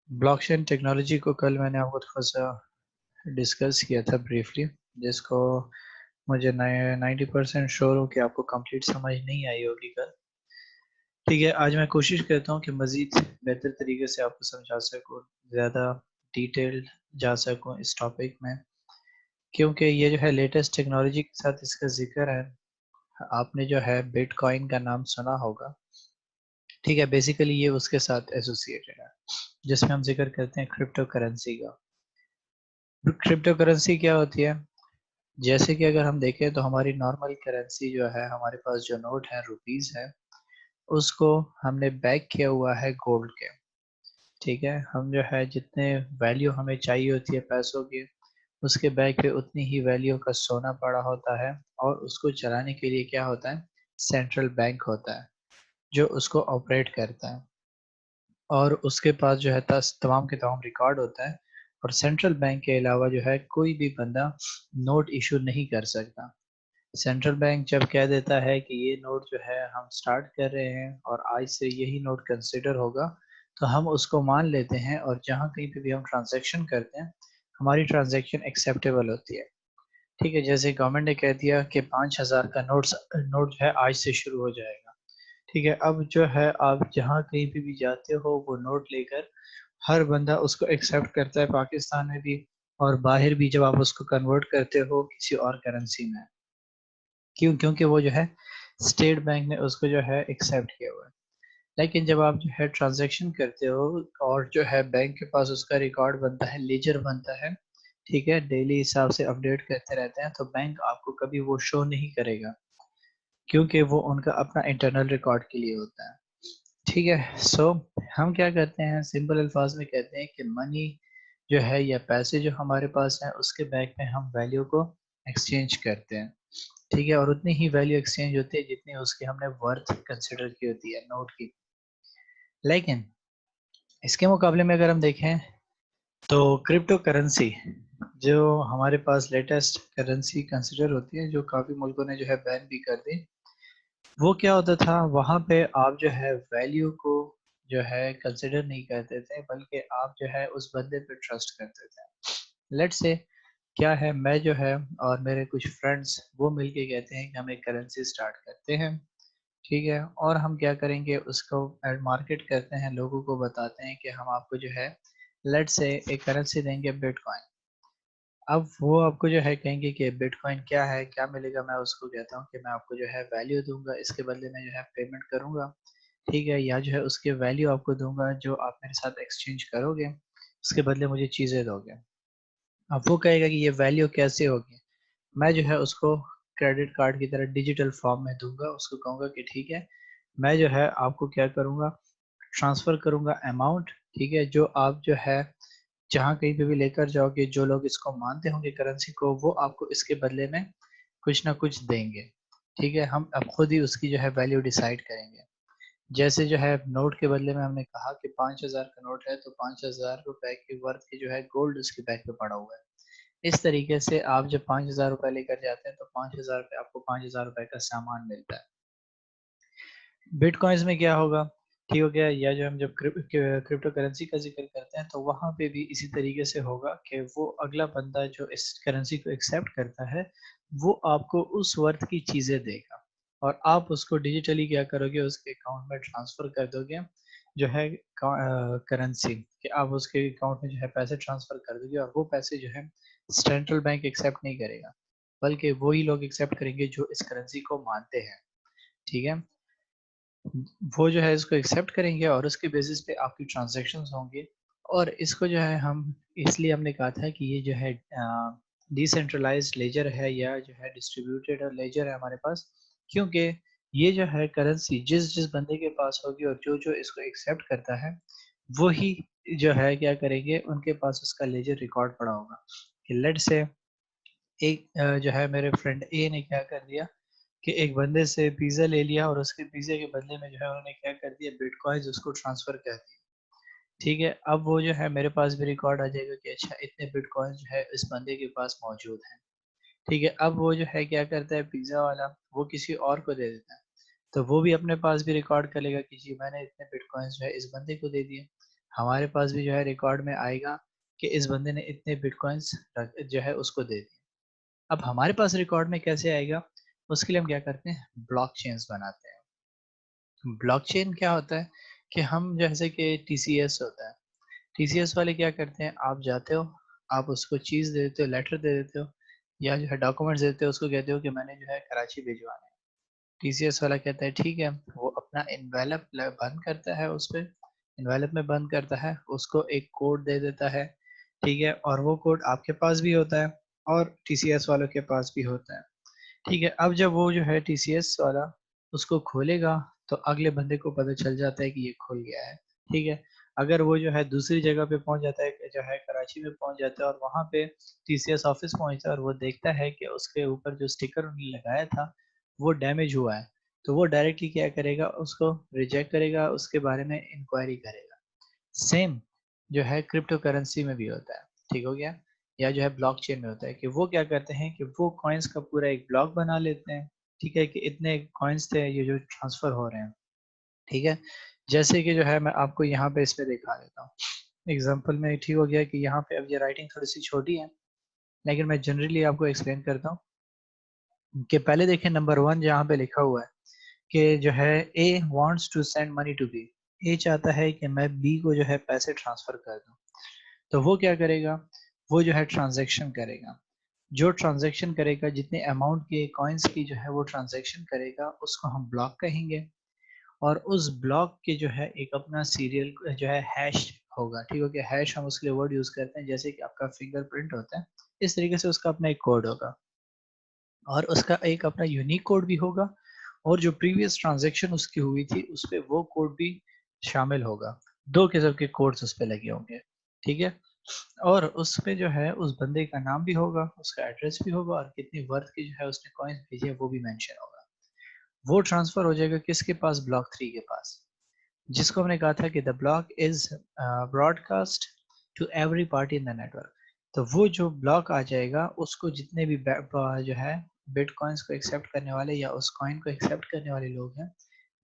Blockchain technology को कल मैंने आपको थोड़ा सा डिस्कस किया था ब्रीफली, जिसको मुझे 90% श्योर हूँ कि आपको कंप्लीट समझ नहीं आई होगी कल। ठीक है, आज मैं कोशिश करता हूँ कि मज़ीद बेहतर तरीके से आपको समझा सकूँ, ज़्यादा डिटेल्ड जा सकूँ इस टॉपिक में, क्योंकि ये जो है लेटेस्ट टेक्नोलॉजी के साथ इसका जिक्र है। आपने जो है बिटकॉइन का नाम सुना होगा। ठीक है, बेसिकली ये उसके साथ एसोसिएटेड है, जिसमें हम जिक्र करते हैं क्रिप्टो करेंसी का। क्रिप्टो करेंसी क्या होती है? जैसे कि अगर हम देखें तो हमारी नॉर्मल करेंसी जो है, हमारे पास जो नोट है रुपीस है, उसको हमने बैक किया हुआ है गोल्ड के। ठीक है, हम जो है जितने वैल्यू हमें चाहिए होती है पैसों की, उसके बैक पे उतनी ही वैल्यू का सोना पड़ा होता है। और उसको चलाने के लिए क्या होता है, सेंट्रल बैंक होता है जो उसको ऑपरेट करता है। और उसके पास जो है तमाम के तमाम रिकॉर्ड होता है। और सेंट्रल बैंक के अलावा जो है कोई भी बंदा नोट इशू नहीं कर सकता। सेंट्रल बैंक जब कह देता है कि ये नोट जो है हम स्टार्ट कर रहे हैं और आज से यही नोट कंसिडर होगा, तो हम उसको मान लेते हैं और जहाँ कहीं पे भी हम ट्रांजैक्शन करते हैं, हमारी ट्रांजैक्शन एक्सेप्टेबल होती है। ठीक है, जैसे गवर्नमेंट ने कह दिया कि 5,000 का नोट जो है आज से शुरू हो जाएगा। ठीक है, अब जो है आप जहाँ कहीं पे भी जाते हो वो नोट लेकर हर बंदा उसको एक्सेप्ट करता है, पाकिस्तान में भी और बाहर भी, जब आप उसको कन्वर्ट करते हो किसी और करेंसी में। क्योंकि वो जो है स्टेट बैंक ने उसको जो है एक्सेप्ट किया हुआ है। लेकिन जब आप जो है ट्रांजैक्शन करते हो और जो है बैंक के पास उसका रिकॉर्ड बनता है, लेजर बनता है, ठीक है, डेली हिसाब से अपडेट करते रहते हैं, तो बैंक आपको कभी वो शो नहीं करेगा, क्योंकि वो उनका अपना इंटरनल रिकॉर्ड के लिए होता है। ठीक है, सो हम क्या करते हैं, सिंपल अल्फाज में कहते हैं कि मनी जो है या पैसे जो हमारे पास हैं उसके बैग में हम वैल्यू को एक्सचेंज करते हैं। ठीक है, और उतनी ही वैल्यू एक्सचेंज होती है जितनी उसकी हमने वर्थ कंसिडर की होती है नोट की। लेकिन इसके मुकाबले में अगर हम देखें तो क्रिप्टो करेंसी जो हमारे पास लेटेस्ट करेंसी कंसिडर होती है, जो काफ़ी मुल्कों ने जो है बैन भी कर दी, वो क्या होता था, वहाँ पे आप जो है वैल्यू को जो है कंसिडर नहीं करते थे, बल्कि आप जो है उस बंदे पे ट्रस्ट करते थे। लेट्स से क्या है, मैं जो है और मेरे कुछ फ्रेंड्स वो मिलके कहते हैं कि हम एक करेंसी स्टार्ट करते हैं। ठीक है, और हम क्या करेंगे, उसको मार्केट करते हैं, लोगों को बताते हैं कि हम आपको जो है लेट्स से एक करेंसी देंगे बिटकॉइन। अब वो आपको जो है कहेंगे कि बिटकॉइन क्या है, क्या मिलेगा, मैं उसको कहता हूँ कि मैं आपको जो है वैल्यू दूंगा, इसके बदले में जो है पेमेंट करूंगा। ठीक है, या जो है उसके वैल्यू आपको दूंगा जो आप मेरे साथ एक्सचेंज करोगे, उसके बदले मुझे चीज़ें दोगे। अब वो कहेगा कि ये वैल्यू कैसे होगी, मैं जो है उसको क्रेडिट कार्ड की तरह डिजिटल फॉर्म में दूंगा, उसको कहूँगा कि ठीक है, मैं जो है आपको क्या करूँगा, ट्रांसफ़र करूँगा अमाउंट। ठीक है, जो आप जो है जहाँ कहीं पे भी लेकर जाओगे, जो लोग इसको मानते होंगे करेंसी को, वो आपको इसके बदले में कुछ ना कुछ देंगे। ठीक है, हम अब खुद ही उसकी जो है वैल्यू डिसाइड करेंगे। जैसे जो है नोट के बदले में हमने कहा कि 5,000 का नोट है, तो 5,000 रुपए की वर्थ की जो है गोल्ड उसके बैग पे पड़ा हुआ है। इस तरीके से आप जब 5,000 रुपए लेकर जाते हैं तो 5,000 पे आपको 5,000 रुपए का सामान मिलता है। बिटकॉइंस में क्या होगा, ठीक हो गया, या जो हम जब क्रिप्टो करेंसी का जिक्र करते हैं तो वहां पे भी इसी तरीके से होगा कि वो अगला बंदा जो इस करेंसी को एक्सेप्ट करता है, वो आपको उस वर्थ की चीजें देगा और आप उसको डिजिटली क्या करोगे, उसके अकाउंट में ट्रांसफर कर दोगे, जो है करेंसी कि आप उसके अकाउंट में जो है पैसे ट्रांसफर कर दोगे, और वो पैसे जो है सेंट्रल बैंक एक्सेप्ट नहीं करेगा, बल्कि वही लोग एक्सेप्ट करेंगे जो इस करेंसी को मानते हैं। ठीक है, वो जो है इसको एक्सेप्ट करेंगे और उसके बेसिस पे आपकी ट्रांजैक्शंस होंगे। और इसको जो है हम इसलिए हमने कहा था कि ये जो है डिसेंट्रलाइज्ड लेजर है या जो है डिस्ट्रीब्यूटेड लेजर है हमारे पास, क्योंकि ये जो है करेंसी जिस जिस बंदे के पास होगी और जो जो इसको एक्सेप्ट करता है, वही जो है क्या करेंगे, उनके पास उसका लेजर रिकॉर्ड पड़ा होगा। कि लेट से एक जो है मेरे फ्रेंड ए ने क्या कर दिया कि एक बंदे से पिज़्ज़ा ले लिया और उसके पिज़्ज़े के बदले में जो है उन्होंने क्या कर दिया, बिटकॉइंस उसको ट्रांसफ़र कर दिए। ठीक है, अब वो जो है मेरे पास भी रिकॉर्ड आ जाएगा कि अच्छा इतने बिटकॉइंस जो है इस बंदे के पास मौजूद हैं। ठीक है, अब वो जो है क्या करता है पिज़्ज़ा वाला, वो किसी और को दे देता है। तो वो भी अपने पास भी रिकॉर्ड कर लेगा कि जी मैंने इतने बिटकॉइंस जो है इस बंदे को दे दिए। हमारे पास भी जो है रिकॉर्ड में आएगा कि इस बंदे ने इतने बिटकॉइंस जो है उसको दे दिए। अब हमारे पास रिकॉर्ड में कैसे आएगा, उसके लिए हम क्या करते हैं, ब्लॉकचेन्स बनाते हैं। ब्लॉकचेन क्या होता है कि हम जैसे कि टीसीएस होता है, टीसीएस वाले क्या करते हैं, आप जाते हो, आप उसको चीज़ दे देते हो, लेटर दे देते हो या जो है डॉक्यूमेंट्स देते हो, उसको कहते हो कि मैंने जो है कराची भिजवाना है। टीसीएस वाला कहता है ठीक है, वो अपना इन्वेलप बंद करता है, उस पर इन्वेलप में बंद करता है, उसको एक कोड दे देता है, ठीक है, और वो कोड आपके पास भी होता है और टीसीएस वालों के पास भी होता है। ठीक है, अब जब वो जो है टीसीएस वाला उसको खोलेगा तो अगले बंदे को पता चल जाता है कि ये खुल गया है। ठीक है, अगर वो जो है दूसरी जगह पे पहुंच जाता है, जो है कराची में पहुंच जाता है और वहां पे टीसीएस ऑफिस पहुंचता है और वो देखता है कि उसके ऊपर जो स्टिकर उन्होंने लगाया था वो डैमेज हुआ है, तो वो डायरेक्टली क्या करेगा, उसको रिजेक्ट करेगा, उसके बारे में इंक्वायरी करेगा। सेम जो है क्रिप्टो करेंसी में भी होता है। ठीक हो गया, या जो है ब्लॉकचेन में होता है कि वो क्या करते हैं कि वो कॉइन्स का पूरा एक ब्लॉक बना लेते हैं। ठीक है, कि इतने कॉइन्स थे ये जो ट्रांसफर हो रहे हैं। ठीक है, जैसे कि जो है मैं आपको यहाँ पे इस पे दिखा देता हूँ एग्जांपल में। ठीक हो गया कि यहाँ पे अब ये राइटिंग थोड़ी सी छोटी है, लेकिन मैं जनरली आपको एक्सप्लेन करता हूँ कि पहले देखें नंबर 1 जहाँ पे लिखा हुआ है कि जो है A wants to send money to B, A चाहता है कि मैं बी को जो है पैसे ट्रांसफर कर दूं। तो वो क्या करेगा, वो जो है ट्रांजैक्शन करेगा, जो ट्रांजैक्शन करेगा, जितने अमाउंट के कॉइन्स की जो है वो ट्रांजैक्शन करेगा, उसको हम ब्लॉक कहेंगे। और उस ब्लॉक के जो है एक अपना सीरियल जो है हैश होगा। ठीक हो गया, हैश हम उसके लिए वर्ड यूज करते हैं जैसे कि आपका फिंगरप्रिंट होता है, इस तरीके से उसका अपना एक कोड होगा और उसका एक अपना यूनिक कोड भी होगा, और जो प्रीवियस ट्रांजैक्शन उसकी हुई थी उस पे वो कोड भी शामिल होगा। दो किस्म के कोड्स उस पे लगे होंगे। ठीक है, और उस पे जो है उस बंदे का नाम भी होगा, उसका एड्रेस भी होगा और कितनी वर्थ की जो है उसने कॉइन्स भेजी है वो भी मेंशन होगा। वो ट्रांसफर हो जाएगा किसके पास, ब्लॉक 3 के पास, जिसको हमने कहा था कि the block is broadcast to every party in the network. तो वो जो ब्लॉक आ जाएगा उसको जितने भी जो है बिटकॉइंस को एक्सेप्ट करने वाले या उस कॉइन को एक्सेप्ट करने वाले लोग हैं,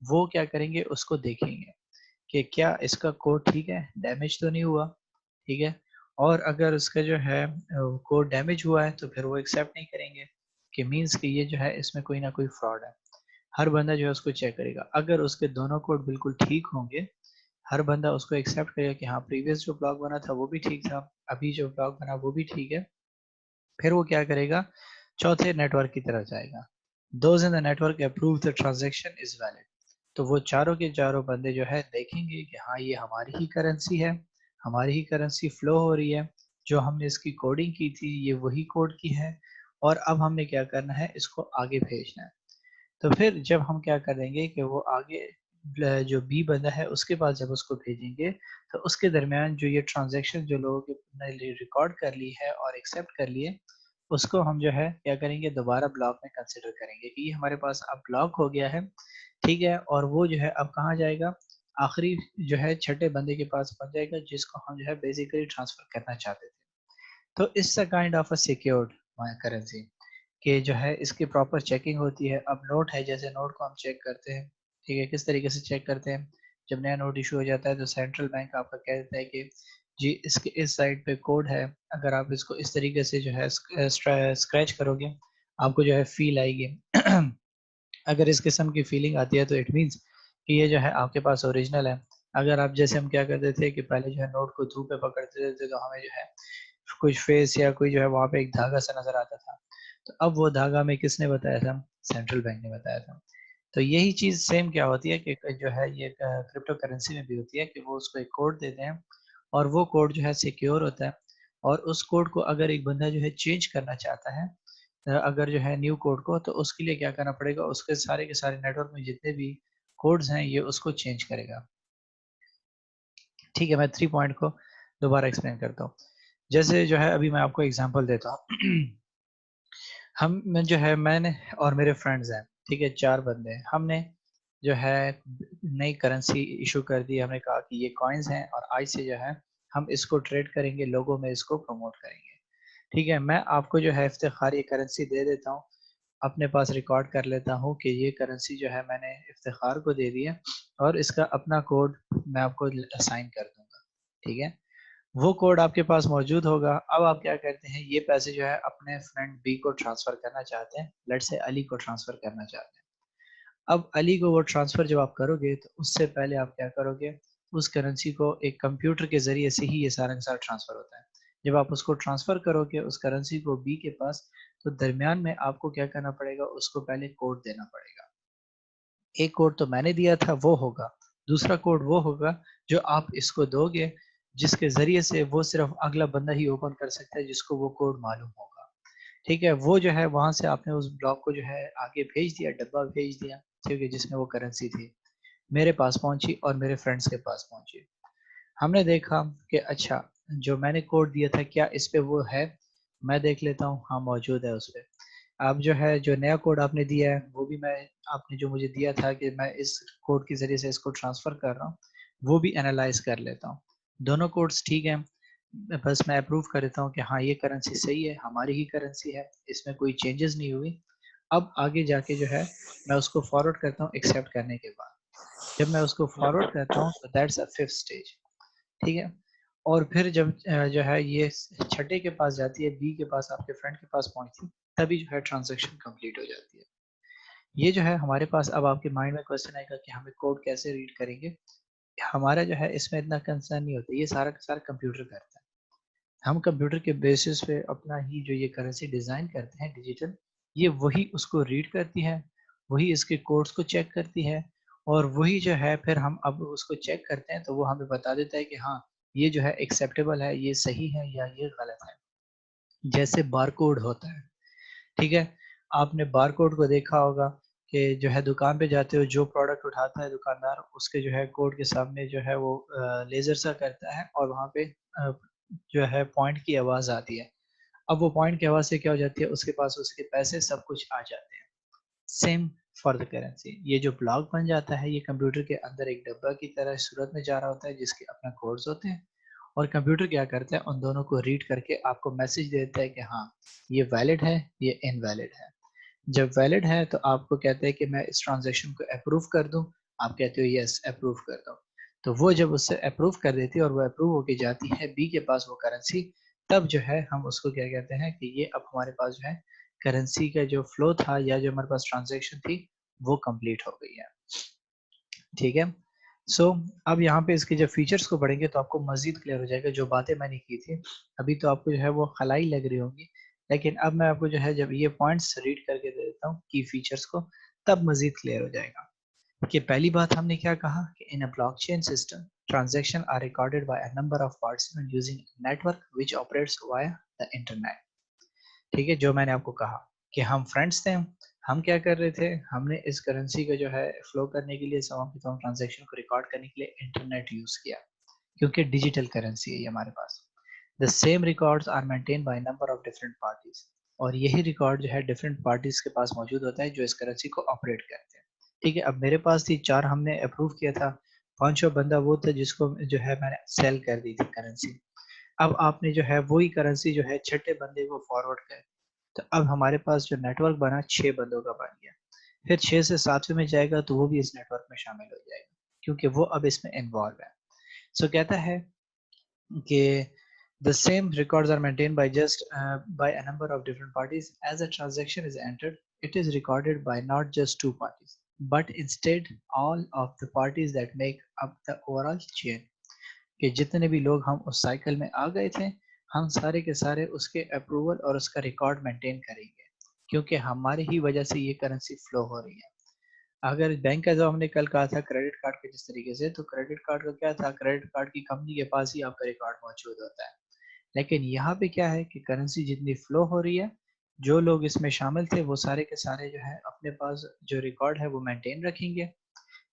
वो क्या करेंगे, उसको देखेंगे कि क्या इसका कोड ठीक है, डैमेज तो नहीं हुआ। ठीक है, और अगर उसका जो है कोड डैमेज हुआ है तो फिर वो एक्सेप्ट नहीं करेंगे, कि मीन्स कि ये जो है इसमें कोई ना कोई फ्रॉड है। हर बंदा जो है उसको चेक करेगा, अगर उसके दोनों कोड बिल्कुल ठीक होंगे, हर बंदा उसको एक्सेप्ट करेगा कि हाँ प्रीवियस जो ब्लॉग बना था वो भी ठीक था, अभी जो ब्लॉग बना वो भी ठीक है, फिर वो क्या करेगा, चौथे नेटवर्क की तरफ जाएगा। Those in the network approve the transaction is valid. तो वो चारों के चारों बंदे जो है देखेंगे कि हाँ ये हमारी ही करेंसी है, हमारी ही करेंसी फ्लो हो रही है, जो हमने इसकी कोडिंग की थी ये वही कोड की है, और अब हमने क्या करना है, इसको आगे भेजना है। तो फिर जब हम क्या करेंगे कि वो आगे जो बी बंदा है उसके पास जब उसको भेजेंगे, तो उसके दरमियान जो ये ट्रांजैक्शन जो लोगों ने रिकॉर्ड कर ली है और एक्सेप्ट कर लिए, उसको हम जो है क्या करेंगे, दोबारा ब्लॉक में कंसिडर करेंगे कि ये हमारे पास अब ब्लॉक हो गया है। ठीक है, और वो जो है अब कहाँ जाएगा, आखिरी जो है छठे बंदे के पास पहुंच जाएगा, जिसको हम जो है बेसिकली ट्रांसफर करना चाहते थे। तो it's a kind of a secured currency कि जो है इसकी प्रॉपर चेकिंग होती है। अब नोट है, जैसे नोट को हम चेक करते हैं, ठीक है, किस तरीके से चेक करते हैं, जब नया नोट इशू हो जाता है तो सेंट्रल बैंक आपका कह देता है कि जी इसके इस साइड पे कोड है, अगर आप इसको इस तरीके से जो है स्क्रैच करोगे आपको जो है फील आएगी। अगर इस किस्म की फीलिंग आती है तो इट मीन्स कि ये जो है आपके पास ओरिजिनल है। अगर आप जैसे हम क्या करते थे कि पहले जो है नोट को धूप पे पकड़ते थे तो हमें जो है कुछ फेस या कोई जो है वहाँ पे एक धागा सा नजर आता था, तो अब वो धागा हमें किसने बताया था, सेंट्रल बैंक ने बताया था। तो यही चीज सेम क्या होती है कि जो है ये क्रिप्टो करेंसी में भी होती है कि वो उसको एक कोड देते हैं और वो कोड जो है सिक्योर होता है, और उस कोड को अगर एक बंदा जो है चेंज करना चाहता है, अगर जो है न्यू कोड को, तो उसके लिए क्या करना पड़ेगा, उसके सारे के सारे नेटवर्क में जितने भी कोड्स हैं ये उसको चेंज करेगा। ठीक है, मैं 3 पॉइंट को दोबारा एक्सप्लेन करता हूँ। जैसे जो है अभी मैं आपको एग्जांपल देता हूँ। हम मैं जो है मैंने और मेरे फ्रेंड्स हैं, ठीक है, 4 बंदे हैं, हमने जो है नई करेंसी इशू कर दी, हमने कहा कि ये कॉइन्स हैं और आज से जो है हम इसको ट्रेड करेंगे, लोगों में इसको प्रमोट करेंगे। ठीक है, मैं आपको जो है इफ्तिखार ये करेंसी दे देता हूँ, अपने पास रिकॉर्ड कर लेता हूँ कि ये करेंसी जो है मैंने इफ्तिखार को दे दी है और इसका अपना कोड मैं आपको असाइन कर दूंगा। ठीक है, वो कोड आपके पास मौजूद होगा। अब आप क्या करते हैं, ये पैसे जो है अपने फ्रेंड बी को ट्रांसफर करना चाहते हैं, लेट्स से अली को ट्रांसफर करना चाहते हैं। अब अली को वो ट्रांसफर जब आप करोगे तो उससे पहले आप क्या करोगे, उस करेंसी को एक कंप्यूटर के जरिए से ही ये सारा का सारा ट्रांसफर होता है। जब आप उसको ट्रांसफर करोगे उस करेंसी को बी के पास, तो दरमियान में आपको क्या करना पड़ेगा, उसको पहले कोड देना पड़ेगा। एक कोड तो मैंने दिया था वो होगा, दूसरा कोड वो होगा जो आप इसको दोगे, जिसके जरिए से वो सिर्फ अगला बंदा ही ओपन कर सकता है जिसको वो कोड मालूम होगा। ठीक है, वो जो है वहां से आपने उस ब्लॉक को जो है आगे भेज दिया, डब्बा भेज दिया, ठीक है, जिसमें वो करेंसी थी, मेरे पास पहुंची और मेरे फ्रेंड्स के पास पहुंची। हमने देखा कि अच्छा, जो मैंने कोड दिया था क्या इस पे वो है, मैं देख लेता हूँ, हाँ मौजूद है उस पे। अब जो है जो नया कोड आपने दिया है वो भी मैं, आपने जो मुझे दिया था कि मैं इस कोड के जरिए से इसको ट्रांसफर कर रहा हूँ, वो भी एनालाइज कर लेता हूँ। दोनों कोड्स ठीक हैं, बस मैं अप्रूव कर देता हूँ कि हाँ ये करेंसी सही है, हमारी ही करेंसी है, इसमें कोई चेंजेस नहीं हुई। अब आगे जाके जो है मैं उसको फॉरवर्ड करता हूँ एक्सेप्ट करने के बाद। जब मैं उसको फॉरवर्ड करता हूँ तो दैट्स अ फिफ्थ स्टेज। ठीक है, और फिर जब जो है ये छठे के पास जाती है, बी के पास, आपके फ्रेंड के पास पहुंचती, तभी जो है ट्रांजेक्शन कंप्लीट हो जाती है। ये जो है हमारे पास, अब आपके माइंड में क्वेश्चन आएगा कि हमें कोड कैसे रीड करेंगे। हमारा जो है इसमें इतना कंसर्न नहीं होता, ये सारा का सारा कंप्यूटर करता है। हम कंप्यूटर के बेसिस पे अपना ही जो ये करेंसी डिजाइन करते हैं डिजिटल, ये वही उसको रीड करती है, वही इसके कोड्स को चेक करती है, और वही जो है फिर हम अब उसको चेक करते हैं तो वो हमें बता देता है कि हाँ ये जो है एक्सेप्टेबल है, ये सही है या ये गलत है। जैसे बारकोड होता है, ठीक है, आपने बारकोड को देखा होगा कि जो है दुकान पे जाते हो, जो प्रोडक्ट उठाता है दुकानदार, उसके जो है कोड के सामने जो है वो लेजर सा करता है और वहाँ पे जो है पॉइंट की आवाज आती है। अब वो पॉइंट की आवाज से क्या हो जाती है, उसके पास उसके पैसे सब कुछ आ जाते हैं। सेम फॉर द करेंसी, ये जो ब्लॉक बन जाता है ये कंप्यूटर के अंदर एक डब्बा की तरह सूरत में जा रहा होता है जिसके अपना कोड्स होते हैं, और कंप्यूटर क्या करता है उन दोनों को रीड करके आपको मैसेज देता है कि हाँ ये वैलिड है, ये इनवैलिड है। जब वैलिड है तो आपको कहते हैं कि मैं इस ट्रांजैक्शन को अप्रूव कर दूं, आप कहते हो यस अप्रूव कर दो। तो वो जब उससे अप्रूव कर देती है और वो अप्रूव होके जाती है बी के पास वो करेंसी, तब जो है हम उसको क्या कहते हैं कि ये अब हमारे पास जो है करेंसी का जो फ्लो था या जो हमारे पास ट्रांजैक्शन थी वो कंप्लीट हो गई है। ठीक है, सो अब यहाँ पे इसके जब फीचर्स को पढ़ेंगे तो आपको मजीद क्लियर हो जाएगा। जो बातें मैंने की थी अभी तो आपको जो है वो खलाई लग रही होंगी, लेकिन अब मैं आपको जो है जब ये पॉइंट्स रीड करके दे देता हूँ की फीचर्स को, तब मजीद क्लियर हो जाएगा। कि पहली बात हमने क्या कहा कि in a blockchain system transaction are recorded by a number of participant using network which operates via the internet. ठीक है, जो मैंने आपको कहा कि हम फ्रेंड्स थे, हम क्या कर रहे थे, हमने इस करेंसी का जो है फ्लो करने के लिए, तमाम की तमाम ट्रांजेक्शन को रिकॉर्ड करने के लिए इंटरनेट यूज किया, क्योंकि डिजिटल करेंसी है ये हमारे पास। The same records are maintain by number of different parties, और यही रिकॉर्ड जो है डिफरेंट पार्टीज के पास मौजूद होता है जो इस करेंसी को ऑपरेट करते हैं। ठीक है, अब मेरे पास थी चार, हमने अप्रूव किया था, पांचवा बंदा वो था जिसको जो है मैंने सेल कर दी थी करेंसी। अब आपने जो है वही करेंसी जो है छठे बंदे को फॉरवर्ड कर, तो अब हमारे पास जो नेटवर्क बना 6 बंदों का बन गया। फिर 6 से 7वें में जाएगा तो वो भी इस नेटवर्क में शामिल हो जाएगा, क्योंकि वो अब इसमें इन्वॉल्व है। सो कहता है कि the same records are maintained by just by a number of different parties. As a transaction is entered, it is recorded by not just two parties, but instead all of the parties that make up the overall chain. कि जितने भी लोग हम उस cycle में आ गए थे, हम सारे के सारे उसके अप्रूवल और उसका रिकॉर्ड मेंटेन करेंगे, क्योंकि हमारी ही वजह से ये करेंसी फ्लो हो रही है। अगर बैंक का जो हमने कल कहा था क्रेडिट कार्ड के जिस तरीके से, तो क्रेडिट कार्ड का क्या था, क्रेडिट कार्ड की कंपनी के पास ही आपका रिकॉर्ड मौजूद होता है। लेकिन यहाँ पे क्या है कि करेंसी जितनी फ्लो हो रही है, जो लोग इसमें शामिल थे वो सारे के सारे जो है अपने पास जो रिकॉर्ड है वो मेंटेन रखेंगे।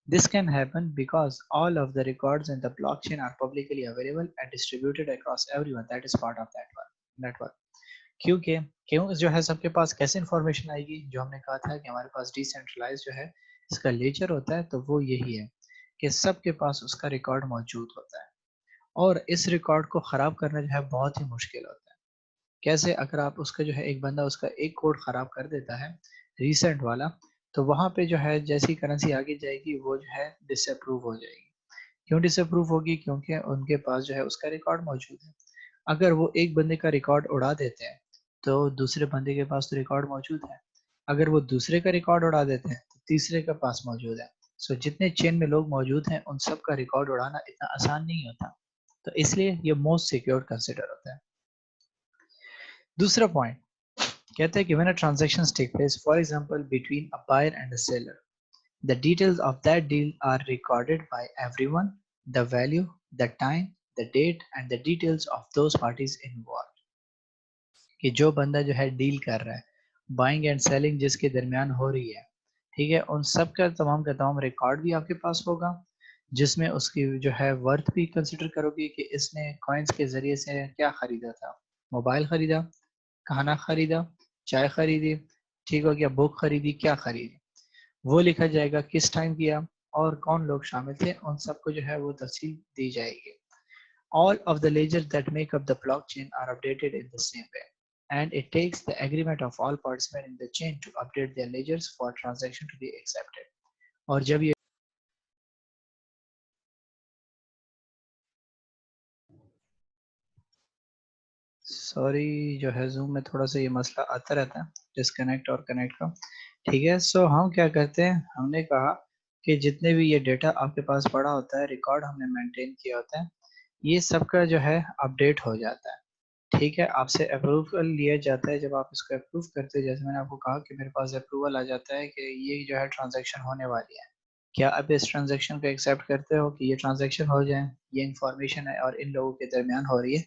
This can happen because all of the records in the blockchain are publicly available and distributed across everyone that is part of that one network. क्योंकि क्यों जो है सबके पास कैसे इंफॉर्मेशन आएगी, जो हमने कहा था कि हमारे पास डिसेंट्रलाइज जो है इसका लेजर होता है, तो वो यही है कि सबके पास उसका रिकॉर्ड मौजूद होता है, और इस रिकॉर्ड को ख़राब करना जो है बहुत ही मुश्किल होता है। कैसे, अगर आप उसका जो है एक बंदा उसका एक कोड ख़राब कर देता है रीसेंट वाला, तो वहाँ पे जो है जैसी करेंसी आगे जाएगी वो जो है डिसअप्रूव हो जाएगी, क्यों डिसअप्रूव होगी? क्योंकि उनके पास जो है उसका रिकॉर्ड मौजूद है। अगर वो एक बंदे का रिकॉर्ड उड़ा देते हैं तो दूसरे बंदे के पास तो रिकॉर्ड मौजूद है। अगर वो दूसरे का रिकॉर्ड उड़ा देते हैं तो तीसरे के पास मौजूद है। सो जितने चेन में लोग मौजूद हैं उन सब का रिकॉर्ड उड़ाना इतना आसान नहीं होता, तो इसलिए ये मोस्ट सिक्योर कंसिडर होता है। दूसरा पॉइंट कहते हैं कि when a transactions take place for example between a buyer and a seller, the details of that deal are recorded by everyone, the value, the time, the date and the details of those parties involved। कि जो बंदा जो है deal कर रहा है, buying and selling जिसके दरमियान हो रही है, ठीक है, उन सब का तमाम रिकॉर्ड भी आपके पास होगा, जिसमें उसकी जो है वर्थ भी कंसिडर करोगे कि इसने कॉइन्स के जरिए से क्या खरीदा था, मोबाइल खरीदा, खाना खरीदा, चाय खरीदी, ठीक हो गया, बुक खरीदी, क्या खरीदी, वो लिखा जाएगा, किस टाइम किया और कौन लोग शामिल थे, उन सबको जो है वो तफसील दी जाएगी। All of the ledgers that make up the blockchain are updated in the same way, and it takes the agreement of all participants in the chain to update their ledgers for transaction to be accepted। और जब ये sorry जो है zoom में थोड़ा सा ये मसला आता रहता है, डिस्कनेक्ट और कनेक्ट का, ठीक है। सो हम क्या करते हैं, हमने कहा कि जितने भी ये डेटा आपके पास पड़ा होता है, रिकॉर्ड हमने मेंटेन किया होता है, ये सबका जो है अपडेट हो जाता है, ठीक है। आपसे अप्रूवल लिया जाता है, जब आप इसको अप्रूव करते हैं, जैसे मैंने आपको कहा कि मेरे पास अप्रूवल आ जाता है कि ये जो है ट्रांजैक्शन होने वाली है, क्या आप इस ट्रांजैक्शन को एक्सेप्ट करते हो कि ये ट्रांजैक्शन हो जाए, ये इंफॉर्मेशन है और इन लोगों के दरमियान हो रही है।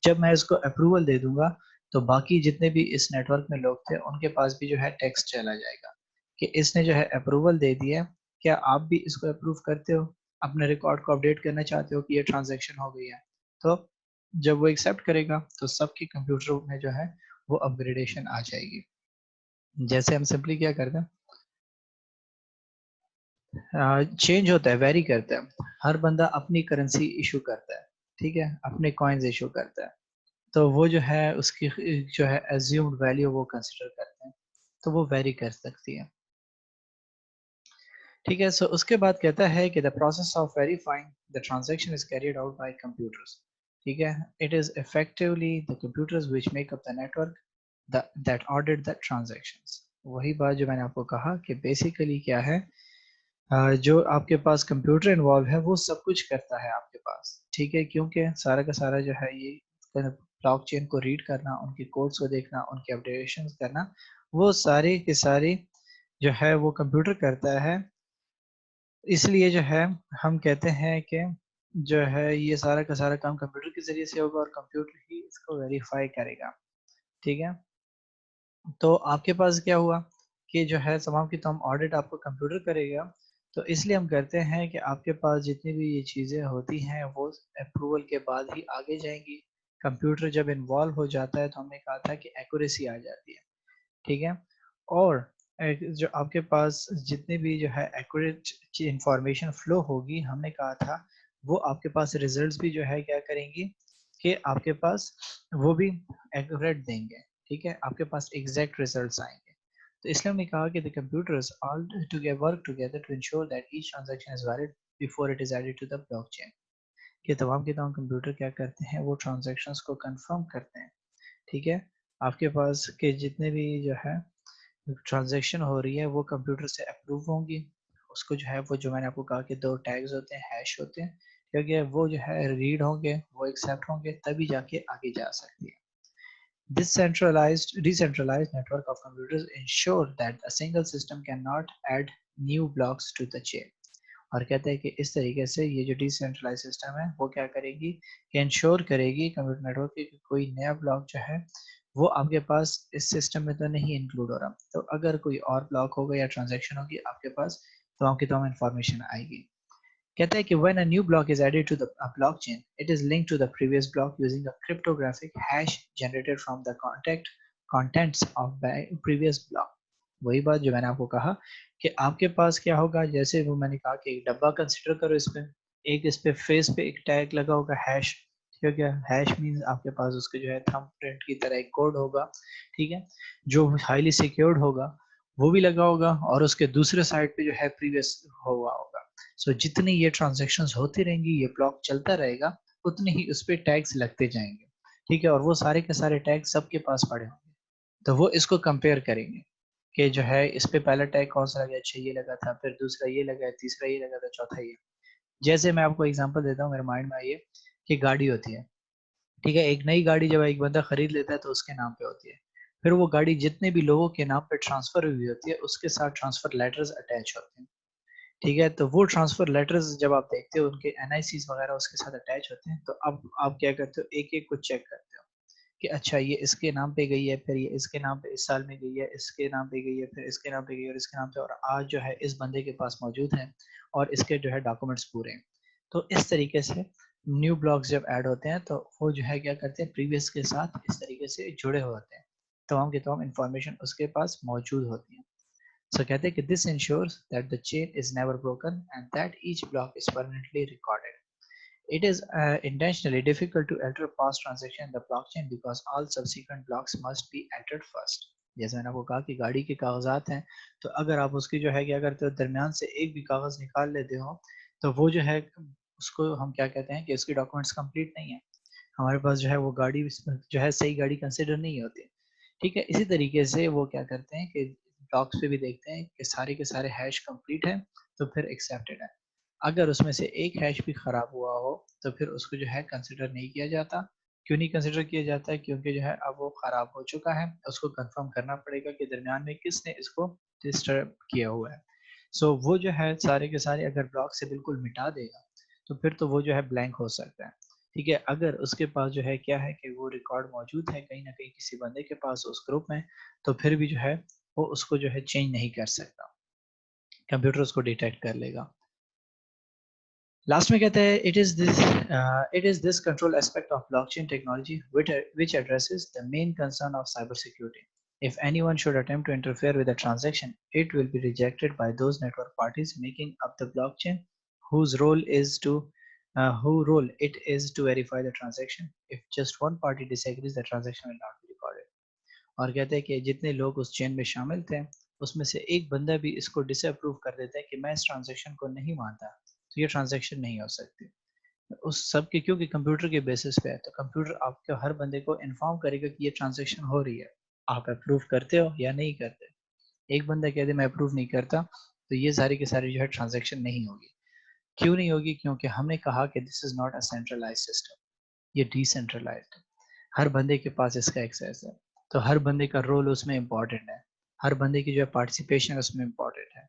जब मैं इसको अप्रूवल दे दूंगा तो बाकी जितने भी इस नेटवर्क में लोग थे उनके पास भी जो है टेक्स्ट चला जाएगा कि इसने जो है अप्रूवल दे दिया है, क्या आप भी इसको अप्रूव करते हो, अपने रिकॉर्ड को अपडेट करना चाहते हो कि ये ट्रांजैक्शन हो गई है। तो जब वो एक्सेप्ट करेगा तो सबके कंप्यूटर में जो है वो अपग्रेडेशन आ जाएगी। जैसे हम सिंपली क्या करते हैं, चेंज होता है, वेरी करता है, हर बंदा अपनी करेंसी इशू करता है, ठीक है, अपने कॉइन्स इशू करता है, तो वो जो है उसकी जो है एज्यूम्ड वैल्यू वो कंसिडर करते हैं, तो वो वेरी कर सकती है, ठीक है। सो उसके बाद कहता है कि the process of verifying the transaction is carried out by computers, ठीक है। It is effectively the computers which make up the network that ordered the transactions. वही बात जो मैंने आपको कहा कि बेसिकली क्या है, जो आपके पास कंप्यूटर इन्वॉल्व है वो सब कुछ करता है आपके पास, ठीक है, क्योंकि सारा का सारा जो है ये ब्लॉकचेन को रीड करना, उनके कोड्स को देखना, उनके अपडेशन करना, वो सारी की सारी जो है वो कंप्यूटर करता है। इसलिए जो है हम कहते हैं कि जो है ये सारा का सारा काम कंप्यूटर के जरिए से होगा और कंप्यूटर ही इसको वेरीफाई करेगा, ठीक है। तो आपके पास क्या हुआ कि जो है तमाम की तमाम ऑडिट आपको कंप्यूटर करेगा, तो इसलिए हम कहते हैं कि आपके पास जितनी भी ये चीज़ें होती हैं वो अप्रूवल के बाद ही आगे जाएंगी। कंप्यूटर जब इन्वॉल्व हो जाता है तो हमने कहा था कि एक्यूरेसी आ जाती है, ठीक है। और जो आपके पास जितनी भी जो है एक्यूरेट इंफॉर्मेशन फ्लो होगी, हमने कहा था वो आपके पास रिजल्ट्स भी जो है क्या करेंगी कि आपके पास वो भी एक्यूरेट देंगे, ठीक है, आपके पास एग्जैक्ट रिजल्ट्स आएंगे। तो इसलिए हमने कहा कि the computers all together work together to ensure that each transaction is valid before it is added to the blockchain. ये तमाम के तमाम कंप्यूटर क्या करते हैं, वो ट्रांजैक्शंस को कंफर्म करते हैं, ठीक है। आपके पास के जितने भी जो है ट्रांजैक्शन हो रही है वो कंप्यूटर से अप्रूव होंगी, उसको जो है वो जो मैंने आपको कहा कि दो टैग्स होते हैं, हैश होते हैं, क्योंकि वो जो है रीड होंगे, वो एक्सेप्ट होंगे, तभी जाके आगे जा सकती है। This decentralized network of computers ensure that a single system cannot add new blocks to the chain। और कहते हैं कि इस तरीके से ये जो डिसेंट्रलाइज सिस्टम है वो क्या करेगी कि इंश्योर करेगी कंप्यूटर नेटवर्क की कि कोई नया ब्लॉक जो है वो आपके पास इस सिस्टम में तो नहीं इंक्लूड हो रहा, तो अगर कोई और ब्लॉक होगा या ट्रांजैक्शन होगी आपके पास तो आपकी तमाम इंफॉर्मेशन आएगी। कहता है कि when a new block is added to the blockchain, it is linked to the previous block using a cryptographic hash generated from the contents of previous block। वही बात जो मैंने आपको कहा कि आपके पास क्या होगा, जैसे वो मैंने कहा कि एक डब्बा कंसिडर करो, इस पे एक इस पे फेस पे एक टैग लगा होगा हैश, ठीक है, हैश मींस आपके पास उसके जो है थंबप्रिंट की तरह एक कोड होगा, ठीक है, जो हाईली सिक्योर्ड होगा, वो भी लगा होगा और उसके दूसरे साइड पे जो है प्रीवियस हुआ होगा। सो जितनी ये ट्रांजेक्शन्स होती रहेंगी, ये ब्लॉक चलता रहेगा, उतने ही उस पे टैग्स लगते जाएंगे, ठीक है, और वो सारे के सारे टैग सबके पास पड़े होंगे, तो वो इसको कंपेयर करेंगे कि जो है इस पे पहला टैग कौन सा लगा, अच्छा ये लगा था, फिर दूसरा ये लगा, तीसरा ये लगा था, चौथा ये। जैसे मैं आपको एग्जांपल देता हूँ, मेरे माइंड में आई है कि गाड़ी होती है, ठीक है, एक नई गाड़ी जब एक बंदा खरीद लेता है तो उसके नाम पे होती है, फिर वो गाड़ी जितने भी लोगों के नाम पे ट्रांसफर हुई होती है उसके साथ ट्रांसफर लेटर्स अटैच होते हैं, ठीक है, तो वो ट्रांसफर लेटर्स जब आप देखते हो उनके एनआईसीज वगैरह उसके साथ अटैच होते हैं, तो अब आप क्या करते हो, एक एक को चेक करते हो कि अच्छा ये इसके नाम पे गई है, फिर ये इसके नाम पे इस साल में गई है, इसके नाम पे गई है, फिर इसके नाम पे गई है, और इसके नाम पे, और आज जो है इस बंदे के पास मौजूद है, और इसके जो है डॉक्यूमेंट्स पूरे हैं। तो इस तरीके से न्यू ब्लॉक्स जब ऐड होते हैं तो वो जो है क्या करते हैं, प्रीवियस के साथ इस तरीके से जुड़े हुए होते हैं, तमाम की तमाम इंफॉर्मेशन उसके पास मौजूद होती है। So कहते हैं कि this ensures that the chain is never broken and that each block is permanently recorded. It is intentionally difficult to alter past transaction in the blockchain because all subsequent blocks must be entered first. जैसे मैंने आपको कहा कि गाड़ी के कागजात हैं, तो अगर आप उसकी जो है क्या करते हो, दरमियान से एक भी कागज निकाल लेते हो, तो वो जो है उसको हम क्या कहते हैं कि उसकी डॉक्यूमेंट्स कंप्लीट नहीं है, हमारे पास जो है वो गाड़ी जो है सही गाड़ी कंसिडर नहीं होती, ठीक है। इसी तरीके से वो क्या करते हैं कि ब्लॉक्स पे भी देखते हैं कि सारे के सारे हैश कंप्लीट है, तो फिर एक्सेप्टेड है। अगर उसमें से एक हैश भी खराब हुआ हो तो फिर उसको जो है कंसिडर नहीं किया जाता। क्यों नहीं कंसिडर किया जाता है, क्योंकि जो है अब वो खराब हो चुका है, उसको कंफर्म करना पड़ेगा कि दरमियान में किसने इसको डिस्टर्ब किया हुआ है। सो वो जो है सारे के सारे अगर ब्लॉक से बिल्कुल मिटा देगा तो फिर तो वो जो है ब्लैंक हो सकता है, ठीक है। अगर उसके पास जो है क्या है कि वो रिकॉर्ड मौजूद है कहीं ना कहीं किसी बंदे के पास उस ग्रुप में, तो फिर भी जो है वो उसको जो है चेंज नहीं कर सकता, कंप्यूटर उसको डिटेक्ट कर लेगा। लास्ट में कहते हैं it is this control aspect of blockchain technology which addresses the main concern of cybersecurity. If anyone should attempt to interfere with a transaction, it will be rejected by those network parties making up the blockchain, whose role is to who role it is to verify the transaction. If just one party disagrees, the transaction will not be recorded. और कहते हैं कि जितने लोग उस chain में शामिल थे, उसमें से एक बंदा भी इसको डिसअप्रूव कर देता है कि मैं इस ट्रांजैक्शन को नहीं मानता, तो ये ट्रांजैक्शन नहीं हो सकती। उस सब के क्योंकि कंप्यूटर के बेसिस पे है, तो कंप्यूटर आपके हर बंदे को इन्फॉर्म करेगा कि ये ट्रांजैक्शन हो रही है, आप अप्रूव करते हो या नहीं करते। एक बंदा कह दे मैं अप्रूव नहीं करता, तो ये सारी की सारी जो है ट्रांजैक्शन नहीं होगी। क्यों नहीं होगी, क्योंकि हमने कहा कि this is not a centralised system, ये डिसेंट्रलाइज्ड है, हर बंदे के पास इसका एक्सेस है, तो हर बंदे का रोल उसमें इम्पोर्टेंट है, हर बंदे की जो है पार्टिसिपेशन उसमें इम्पोर्टेंट है।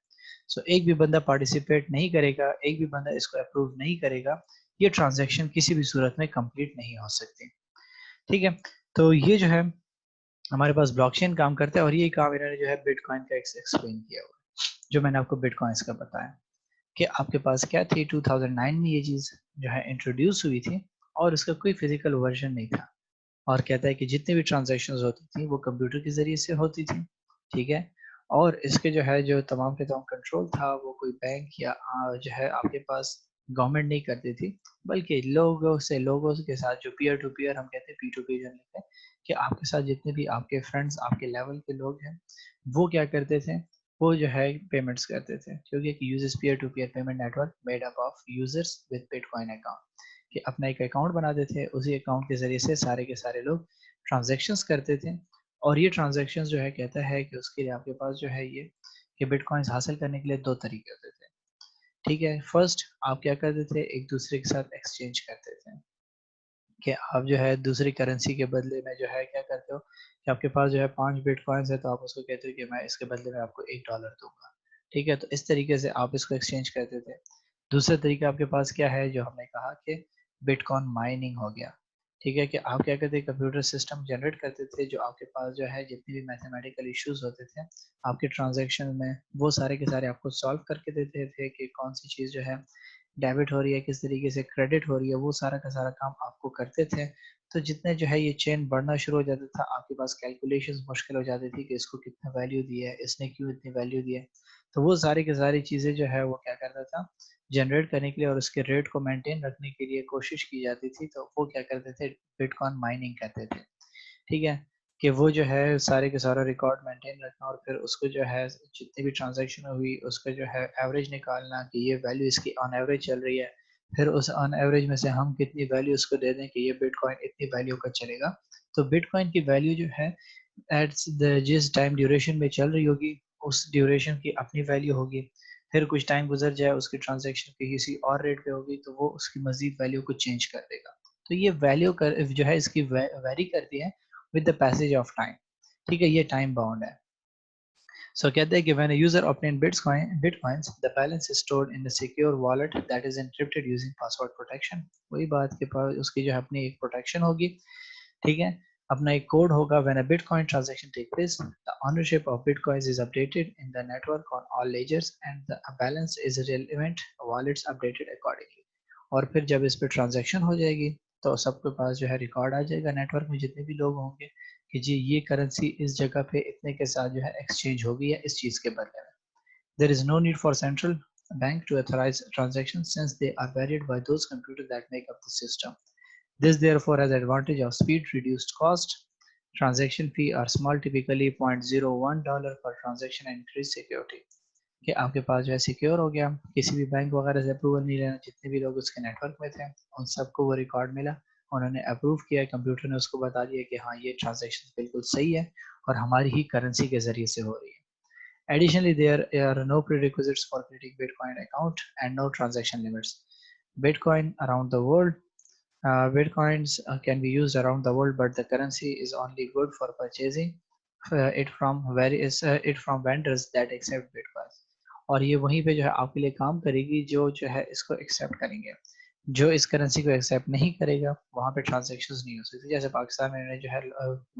सो एक भी बंदा पार्टिसिपेट नहीं करेगा, एक भी बंदा इसको अप्रूव नहीं करेगा, ये ट्रांजैक्शन किसी भी सूरत में कंप्लीट नहीं हो सकती, ठीक है। तो ये जो है हमारे पास ब्लॉकचेन काम करता है, और ये काम इन्होंने जो है बिटकॉइन का एक्सप्लेन किया हुआ है, जो मैंने आपको बिटकॉइंस का बताया कि आपके पास क्या थी, 2009 में ये चीज़ जो है इंट्रोड्यूस हुई थी, और उसका कोई फिजिकल वर्जन नहीं था, और कहता है कि जितनी भी ट्रांजैक्शंस होती थी वो कंप्यूटर के ज़रिए से होती थी, ठीक है। और इसके जो है जो तमाम के तमाम कंट्रोल था वो कोई बैंक या जो है आपके पास गवर्नमेंट नहीं करती थी, बल्कि लोगों के साथ जो पीयर टू पीयर हम कहते हैं, पी टू पी जो कहते हैं, कि आपके साथ जितने भी आपके फ्रेंड्स आपके लेवल के लोग हैं, वो क्या करते थे, वो जो है पेमेंट्स करते थे, क्योंकि एक users peer to peer payment network made up of users with bitcoin account, कि अपना एक अकाउंट बनाते थे, उसी अकाउंट के ज़रिए से सारे के सारे लोग ट्रांजैक्शंस करते थे। और ये ट्रांजैक्शंस जो है कहता है कि उसके लिए आपके पास जो है ये कि बिटकॉइंस हासिल करने के लिए 2 तरीके होते थे, ठीक है। फर्स्ट आप क्या करते थे, एक दूसरे के साथ एक्सचेंज करते थे, कि आप जो है दूसरी करेंसी के बदले में जो है क्या करते हो कि आपके पास जो है 5 बिटकॉइंस है, तो आप उसको कहते हो कि मैं इसके बदले में आपको $1 दूँगा, ठीक है। तो इस तरीके से आप इसको एक्सचेंज करते थे। दूसरा तरीका आपके पास क्या है, जो हमने कहा कि बिटकॉइन माइनिंग हो गया, ठीक है, कि आप क्या करते कंप्यूटर सिस्टम जनरेट करते थे, जो आपके पास जो है जितने भी मैथमेटिकल इश्यूज होते थे आपके ट्रांजैक्शन में, वो सारे के सारे आपको सॉल्व करके देते थे कि कौन सी चीज़ जो है डेबिट हो रही है, किस तरीके से क्रेडिट हो रही है, वो सारा का सारा काम आपको करते थे। तो जितने जो है ये चेन बढ़ना शुरू हो जाता था, आपके पास कैलकुलेशंस मुश्किल हो जाती थी कि इसको कितना वैल्यू दिया है, इसने क्यों इतनी वैल्यू दी है। तो वो सारी की सारी चीज़ें जो है वो क्या करता था, जनरेट करने के लिए और उसके रेट को मेंटेन रखने के लिए कोशिश की जाती थी, तो वो क्या करते थे, बिटकॉइन माइनिंग करते थे, ठीक है। कि वो जो है सारे के सारा रिकॉर्ड मेंटेन रखना और फिर उसको जो है जितनी भी ट्रांजैक्शन हुई उसका जो है एवरेज निकालना कि ये वैल्यू इसकी ऑन एवरेज चल रही है, फिर उस ऑन एवरेज में से हम कितनी वैल्यू उसको दे दें कि ये बिटकॉइन इतनी वैल्यू का चलेगा। तो बिटकॉइन की वैल्यू जो है एट द जिस टाइम ड्यूरेशन में चल रही होगी उस ड्यूरेशन की अपनी वैल्यू होगी, फिर कुछ टाइम गुजर जाए उसकी ट्रांजैक्शन की किसी और रेट पे होगी तो वो उसकी मजीद वैल्यू को चेंज कर देगा। तो ये वैल्यू कर जो है इसकी वेरी करती है with the passage of time। ठीक है, ये टाइम बाउंड है। So कहते हैं कि when a user obtain bitcoins, the balance is stored in a secure wallet that is encrypted using password protection। वही बात के पास उसकी जो है अपनी एक प्रोटेक्शन होगी, ठीक है, अपना एक कोड होगा। When a bitcoin transaction take place, the ownership of bitcoins is updated in the network on all ledgers and the balance is relevant wallets updated accordingly। और फिर जब इस पे ट्रांजैक्शन हो जाएगी तो सबके पास जो है रिकॉर्ड आ जाएगा नेटवर्क में जितने भी लोग होंगे कि जी ये करेंसी इस जगह पे इतने के साथ जो है एक्सचेंज हो गई है इस चीज के बदले में। There is no need for central bank to authorize transactions since they are varied by those computers that make up the system। This therefore has advantage of speed, reduced cost, transaction fee are small, typically $0.01 per transaction and increased security। कि आपके पास जो है secure हो गया, किसी भी bank वगैरह से अप्रूवल नहीं लेना, जितने भी लोग उसके नेटवर्क में थे उन सबको वो रिकॉर्ड मिला, उन्होंने अप्रूव किया, कंप्यूटर ने उसको बता दिया कि हाँ ये ट्रांजेक्शन बिल्कुल सही है और हमारी ही करेंसी के जरिए से हो रही है। Additionally, there are no prerequisites for creating Bitcoin account and no transaction limits। Bitcoin around the world Bitcoins can be used around the world, but the currency is only good for purchasing it from vendors that accept Bitcoins। और ये वहीं पे जो है आपके लिए काम करेगी जो है इसको एक्सेप्ट करेंगे। जो इस करेंसी को एक्सेप्ट नहीं करेगा वहाँ पे ट्रांजेक्शन्स नहीं हो सकती। जैसे पाकिस्तान में इन्होंने जो है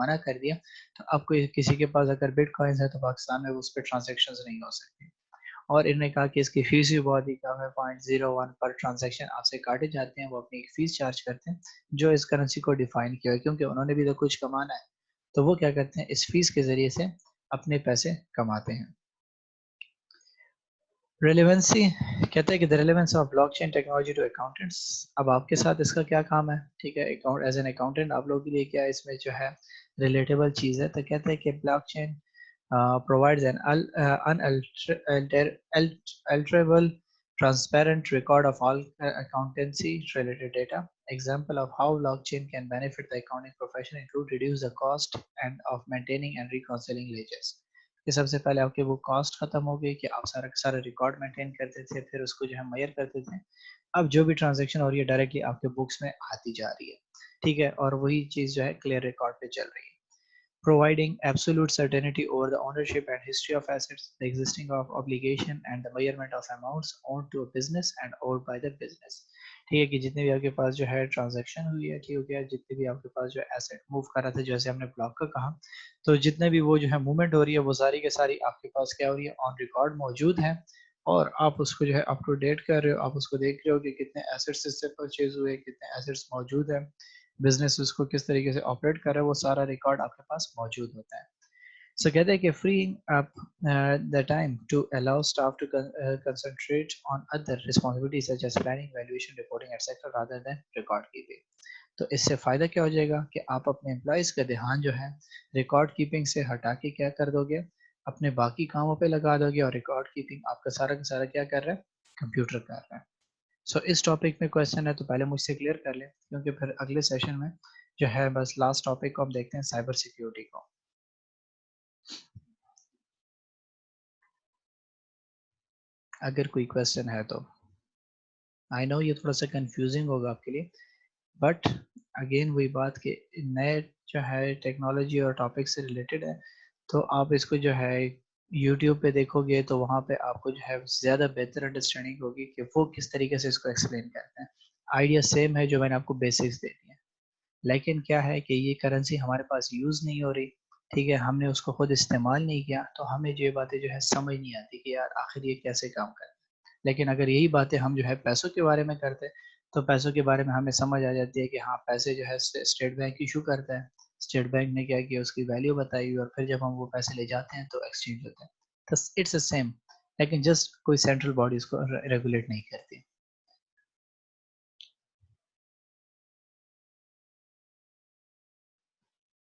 मना कर दिया, तो अब कोई किसी के पास अगर बिटकॉइंस है तो पाकिस्तान में उस पर ट्रांजेक्शन्स नहीं हो सकती। और इन्होंने कहा कि इसकी फीस भी बहुत ही कम है, 0.01 पर ट्रांजैक्शन आपसे काटे जाते हैं, वो अपनी एक फीस चार्ज करते हैं जो इस करेंसी को डिफाइन किया है, क्योंकि उन्होंने भी तो कुछ कमाना है, तो वो क्या करते हैं इस फीस के जरिए से अपने पैसे कमाते हैं। रेलेवेंसी कहते हैं कि the relevance of blockchain technology to accountants. अब आपके साथ इसका क्या काम है, ठीक है, अकाउंट एज एन अकाउंटेंट आप लोगों के लिए क्या इसमें जो है रिलेटेबल चीज़ है। तो कहते हैं कि blockchain provides an unalterable, transparent record of all accountancy-related data। Example of how blockchain can benefit the accounting profession include reduce the cost and of maintaining and reconciling ledgers। कि सबसे पहले आपके वो कॉस्ट खत्म हो गई कि आप सारा का सारा रिकॉर्ड मेंटेन करते थे, फिर उसको जो है मेजर करते थे। अब जो भी ट्रांजैक्शन हो रही है डायरेक्टली आपके बुक्स में आती जा रही है, ठीक है, और वही चीज़ जो है क्लियर रिकॉर्ड पे चल रही है। Providing absolute certainty over the ownership and history of assets, the existing of obligation and the measurement of amounts owed to a business and owed by the business। ठीक है कि जितने भी आपके पास जो है ट्रांजैक्शन हुई है, ठीक हो गया, जितने भी आपके पास जो एसेट मूव कर रहा था, जैसे हमने ब्लॉक का कहा, तो जितने भी वो जो है मूवमेंट हो रही है वो सारी के सारी आपके पास क्या हो रही है ऑन रिकॉर्ड मौजूद है, और आप उसको जो है अप टू डेट कर रहे हो, आप उसको देख रहे हो कि कितने एसेट्स इससे परचेज हुए, कितने एसेट्स मौजूद है, बिजनेस उसको किस तरीके से ऑपरेट कर रहा है, वो सारा रिकॉर्ड आपके पास मौजूद होता है। सो कहते हैं कि freeing up the time to allow staff to concentrate on other responsibilities such as planning, valuation, reporting, etc. rather than record keeping। तो इससे फायदा क्या हो जाएगा कि आप अपने एम्प्लॉयज का ध्यान जो है रिकॉर्ड कीपिंग से हटा के क्या कर दोगे, अपने बाकी कामों पे लगा दोगे, और रिकॉर्ड कीपिंग आपका सारा का सारा क्या कर रहा है, कंप्यूटर कर रहा है। सो इस टॉपिक में क्वेश्चन है तो पहले मुझसे क्लियर कर लें, क्योंकि फिर अगले सेशन में जो है बस लास्ट टॉपिक को हम देखते हैं, साइबर सिक्योरिटी को। अगर कोई क्वेश्चन है तो। आई नो ये थोड़ा सा कंफ्यूजिंग होगा आपके लिए, बट अगेन वही बात कि नए जो है टेक्नोलॉजी और टॉपिक से रिलेटेड है, तो आप इसको जो है यूट्यूब पे देखोगे तो वहाँ पे आपको जो है ज़्यादा बेहतर अंडरस्टैंडिंग होगी कि वो किस तरीके से इसको एक्सप्लेन करते हैं। आइडिया सेम है जो मैंने आपको बेसिक्स दे दिए, लेकिन क्या है कि ये करेंसी हमारे पास यूज़ नहीं हो रही, ठीक है, हमने उसको खुद इस्तेमाल नहीं किया, तो हमें ये बातें जो है समझ नहीं आती कि यार आखिर ये कैसे काम करता है। लेकिन अगर यही बातें हम जो है पैसों के बारे में करते हैं तो पैसों के बारे में हमें समझ आ जाती है कि हाँ पैसे जो है स्टेट बैंक इशू करता है, स्टेट बैंक ने क्या किया उसकी वैल्यू बताई, और फिर जब हम वो पैसे ले जाते हैं तो एक्सचेंज होता है। तो इट्स द सेम, लेकिन जस्ट कोई सेंट्रल बॉडी इसको रेगुलेट नहीं करती।